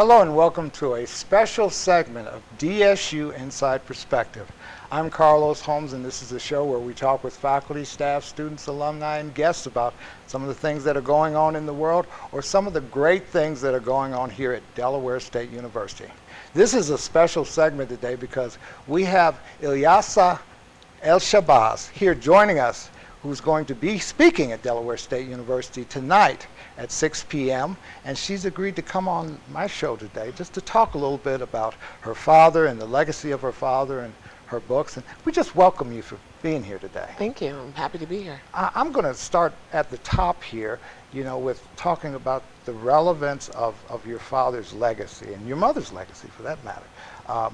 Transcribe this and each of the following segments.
Hello and welcome to a special segment of DSU Inside Perspective. I'm Carlos Holmes, and this is a show where we talk with faculty, staff, students, alumni, and guests about some of the things that are going on in the world or some of the great things that are going on here at Delaware State University. This is a special segment today because we have Ilyasah Shabazz here joining us, who's going to be speaking at Delaware State University tonight at 6 p.m. and she's agreed to come on my show today just to talk a little bit about her father and the legacy of her father and her books. And we just welcome you for being here today. Thank you. I'm happy to be here. I'm going to start at the top here, with talking about the relevance of your father's legacy and your mother's legacy, for that matter.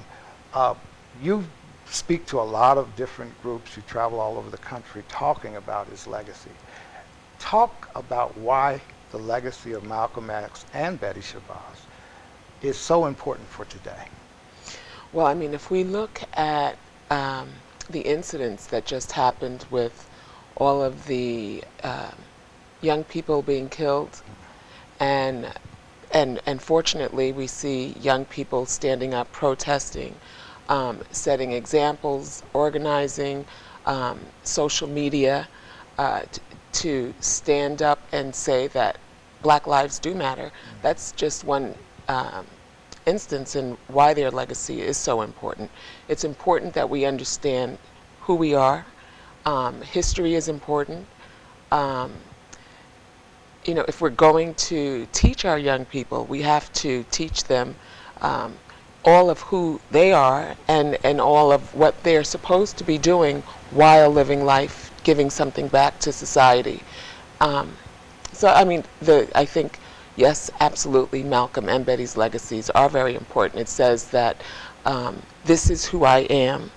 You speak to a lot of different groups. You travel all over the country talking about his legacy. Talk about why the legacy of Malcom X and Betty Shabazz is so important for today. Well, I mean, if we look at the incidents that just happened with all of the young people being killed, and fortunately we see young people standing up, protesting, setting examples, organizing, social media, to stand up and say that Black lives do matter. That's just one instance in why their legacy is so important. It's important that we understand who we are. History is important. If we're going to teach our young people, we have to teach them all of who they are and all of what they're supposed to be doing while living life, giving something back to society. So I mean, I think, yes, absolutely, Malcolm and Betty's legacies are very important. It says that this is who I am,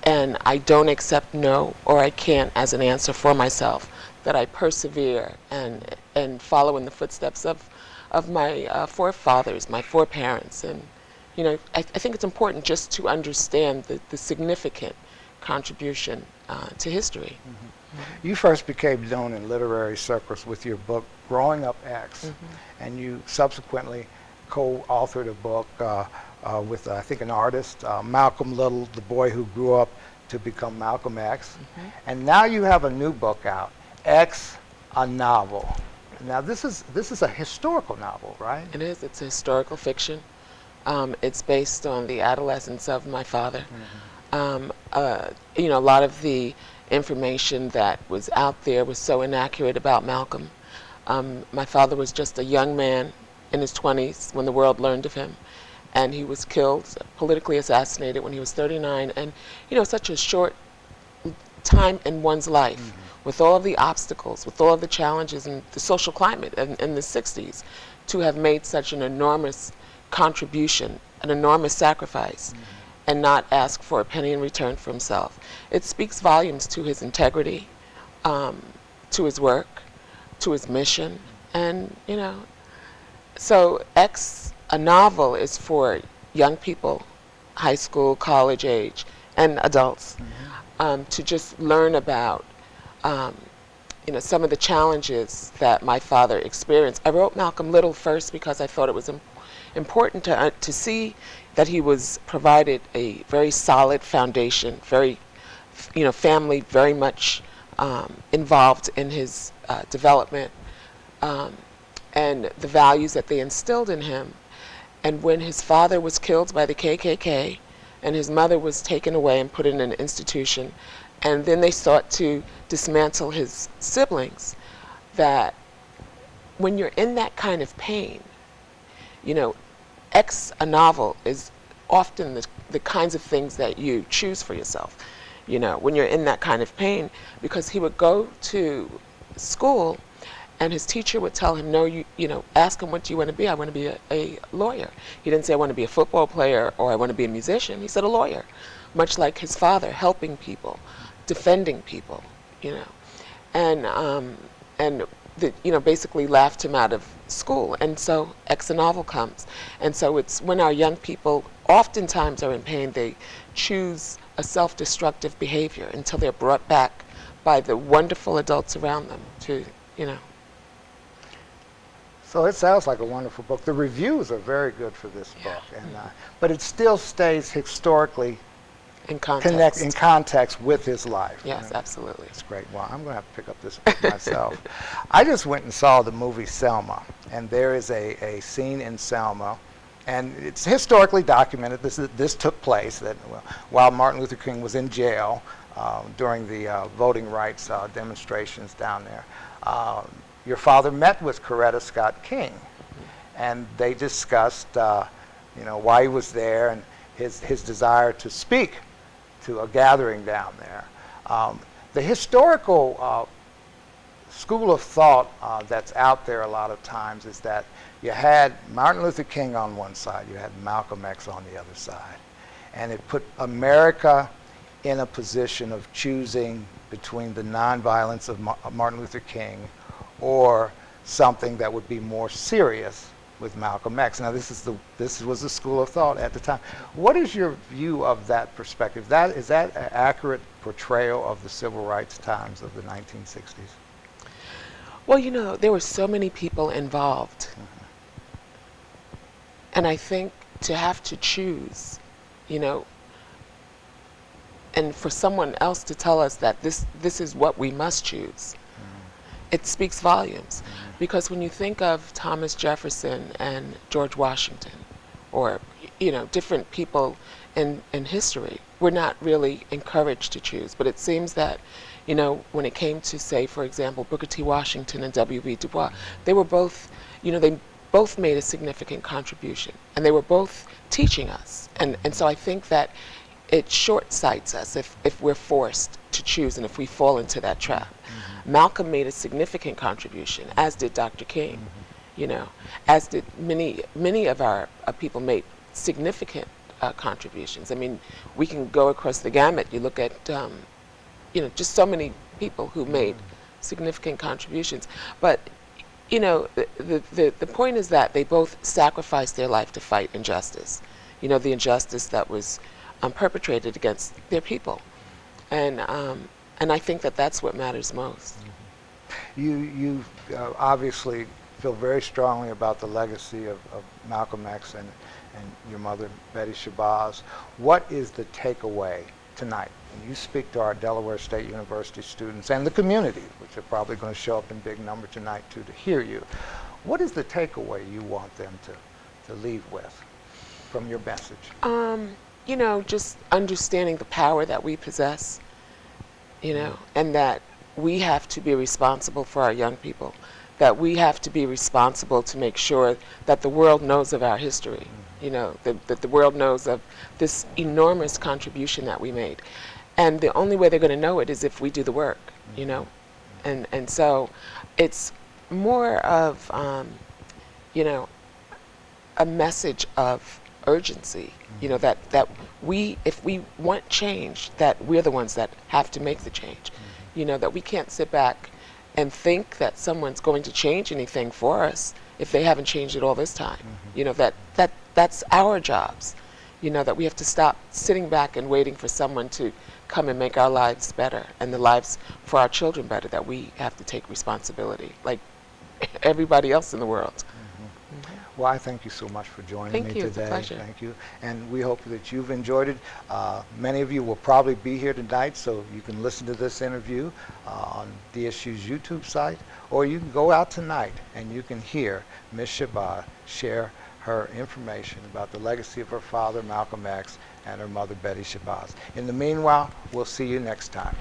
and I don't accept no or I can't as an answer for myself, that I persevere and follow in the footsteps of my forefathers, my foreparents. And I think it's important just to understand the significant contribution to history. Mm-hmm. Mm-hmm. You first became known in literary circles with your book, Growing Up X, mm-hmm. and you subsequently co-authored a book with, I think, an artist, Malcolm Little, the boy who grew up to become Malcolm X. Mm-hmm. And now you have a new book out, X, a Novel. Now this is a historical novel, right? It is. It's a historical fiction. It's based on the adolescence of my father. Mm-hmm. A lot of the information that was out there was so inaccurate about Malcolm. My father was just a young man in his 20s when the world learned of him, and he was killed, politically assassinated when he was 39, and such a short time in one's life, mm-hmm. with all of the obstacles, with all of the challenges and the social climate in the 60s, to have made such an enormous contribution, an enormous sacrifice, mm-hmm. and not ask for a penny in return for himself. It speaks volumes to his integrity, to his work, to his mission, and so X, a Novel, is for young people, high school, college age, and adults, mm-hmm. To just learn about some of the challenges that my father experienced. I wrote Malcolm Little first because I thought it was important to see that he was provided a very solid foundation, very, family very much involved in his development, and the values that they instilled in him. And when his father was killed by the KKK and his mother was taken away and put in an institution, and then they sought to dismantle his siblings, that when you're in that kind of pain, X, a Novel, is often the kinds of things that you choose for yourself, when you're in that kind of pain. Because he would go to school and his teacher would tell him, no, ask him, what do you want to be? I want to be a lawyer. He didn't say I want to be a football player or I want to be a musician. He said a lawyer, much like his father, helping people, defending people, and basically laughed him out of school. And so X, a Novel comes. And so it's when our young people oftentimes are in pain, they choose a self-destructive behavior until they're brought back by the wonderful adults around them to, So it sounds like a wonderful book. The reviews are very good for this book, and but it still stays historically in context. in context with his life. Yes, absolutely. It's great. Well, I'm going to have to pick up this book myself. I just went and saw the movie Selma, and there is a scene in Selma, and it's historically documented. This took place that while Martin Luther King was in jail during the voting rights demonstrations down there. Your father met with Coretta Scott King, and they discussed, why he was there and his desire to speak to a gathering down there. The historical school of thought that's out there a lot of times is that you had Martin Luther King on one side, you had Malcolm X on the other side, and it put America in a position of choosing between the nonviolence of Martin Luther King or something that would be more serious with Malcolm X. Now, this was the school of thought at the time. What is your view of that perspective? Is that an accurate portrayal of the civil rights times of the 1960s? Well, there were so many people involved. And I think to have to choose, and for someone else to tell us that this is what we must choose, it speaks volumes. Because when you think of Thomas Jefferson and George Washington, or different people in history, we're not really encouraged to choose. But it seems that when it came to, say, for example, Booker T. Washington and W.B. Du Bois, they were both, they both made a significant contribution, and they were both teaching us. And so I think that it short-sights us if we're forced to choose and if we fall into that trap. Malcolm made a significant contribution, as did Dr. King, as did many of our people made significant contributions. I mean, we can go across the gamut. You look at, just so many people who made significant contributions. But, the point is that they both sacrificed their life to fight injustice, the injustice that was perpetrated against their people. And I think that that's what matters most. You obviously feel very strongly about the legacy of Malcolm X and your mother, Betty Shabazz. What is the takeaway tonight? When you speak to our Delaware State University students and the community, which are probably going to show up in big number tonight too to hear you, what is the takeaway you want them to leave with from your message? Just understanding the power that we possess, and that we have to be responsible for our young people, that we have to be responsible to make sure that the world knows of our history, that the world knows of this enormous contribution that we made. And the only way they're going to know it is if we do the work, And so it's more of, a message of urgency, that we, if we want change, that we're the ones that have to make the change. That we can't sit back and think that someone's going to change anything for us if they haven't changed it all this time. That's our jobs. That we have to stop sitting back and waiting for someone to come and make our lives better and the lives for our children better, that we have to take responsibility like everybody else in the world. Well, I thank you so much for joining me today. It's a pleasure. Thank you. And we hope that you've enjoyed it. Many of you will probably be here tonight, so you can listen to this interview on DSU's YouTube site, or you can go out tonight and you can hear Ms. Shabazz share her information about the legacy of her father, Malcolm X, and her mother, Betty Shabazz. In the meanwhile, we'll see you next time.